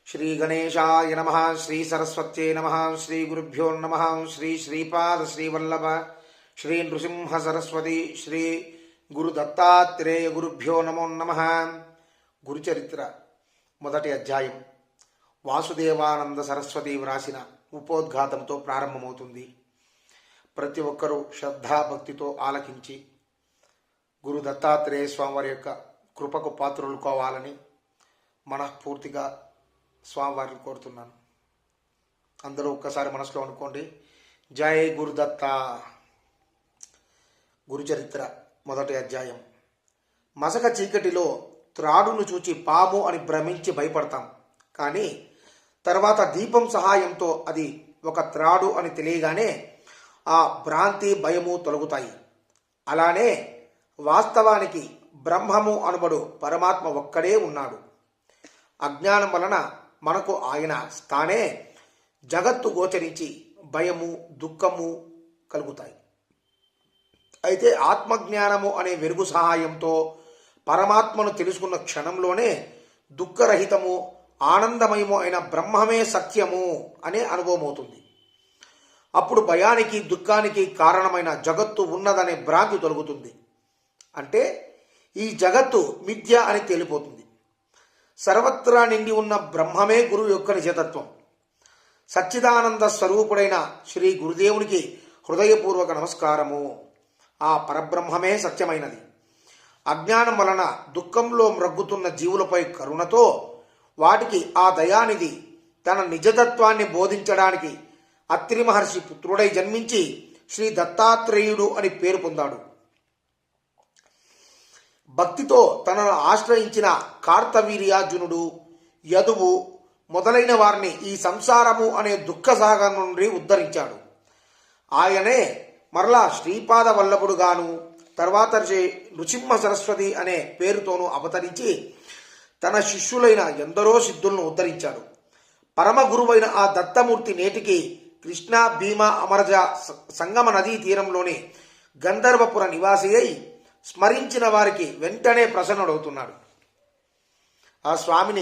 శ్రీ గణేశాయ నమః. శ్రీ సరస్వత్యై నమః. శ్రీ గురుభ్యో నమః. శ్రీ శ్రీపాద శ్రీవల్లభ శ్రీ నృసింహ సరస్వతి శ్రీ గురు దత్తాత్రేయ గురుభ్యో నమో నమః. గురుచరిత్ర మొదటి అధ్యాయం వాసుదేవానంద సరస్వతి వ్రాసిన ఉపోద్ఘాతంతో ప్రారంభమవుతుంది. ప్రతి ఒక్కరూ శ్రద్ధాభక్తితో ఆలకించి గురు దత్తాత్రేయ స్వామివారి యొక్క కృపకు పాత్రులు కావాలని మనస్ఫూర్తిగా స్వామివారిని కోరుతున్నాను. అందరూ ఒక్కసారి మనసులో అనుకోండి, జై గురుదత్త. గురుచరిత్ర మొదటి అధ్యాయం. మసక చీకటిలో త్రాడును చూచి పాము అని భ్రమించి భయపడతాం, కానీ తర్వాత దీపం సహాయంతో అది ఒక త్రాడు అని తెలియగానే ఆ భ్రాంతి భయము తొలగుతాయి. అలానే వాస్తవానికి బ్రహ్మము అనబడు పరమాత్మ ఒక్కడే ఉన్నాడు. అజ్ఞానం వలన మనకు ఆయన స్థానే జగత్తు గోచరించి భయము దుఃఖము కలుగుతాయి. అయితే ఆత్మజ్ఞానము అనే వెలుగు సహాయంతో పరమాత్మను తెలుసుకున్న క్షణంలోనే దుఃఖరహితము ఆనందమయము అయిన బ్రహ్మమే సత్యము అనే అనుభవం అవుతుంది. అప్పుడు భయానికి దుఃఖానికి కారణమైన జగత్తు ఉన్నదనే భ్రాంతి తొలగుతుంది. అంటే ఈ జగత్తు మిథ్య అని తేలిపోతుంది. సర్వత్రా నిండి ఉన్న బ్రహ్మమే గురువు యొక్క నిజతత్వం. సచ్చిదానంద స్వరూపుడైన శ్రీ గురుదేవునికి హృదయపూర్వక నమస్కారము. ఆ పరబ్రహ్మమే సత్యమైనది. అజ్ఞానం వలన దుఃఖంలో మ్రగ్గుతున్న జీవులపై కరుణతో వాటికి ఆ దయానిధి తన నిజతత్వాన్ని బోధించడానికి అత్రి మహర్షి పుత్రుడై జన్మించి శ్రీ దత్తాత్రేయుడు అని పేరు పొందాడు. భక్తితో తనను ఆశ్రయించిన కార్తవీర్యార్జునుడు, యదువు మొదలైన వారిని ఈ సంసారము అనే దుఃఖ సాగరం నుండి ఉద్ధరించాడు. ఆయనే మరలా శ్రీపాద వల్లభుడుగాను తర్వాత నృసింహ సరస్వతి అనే పేరుతోనూ అవతరించి తన శిష్యులైన ఎందరో సిద్ధులను ఉద్ధరించాడు. పరమ గురువైన ఆ దత్తమూర్తి నేటికి కృష్ణా భీమా అమరజ సంగమ నదీ తీరంలోని గంధర్వపుర నివాసి అయి స్మరించిన వారికి వెంటనే ప్రసన్నుడవుతున్నాడు. ఆ స్వామిని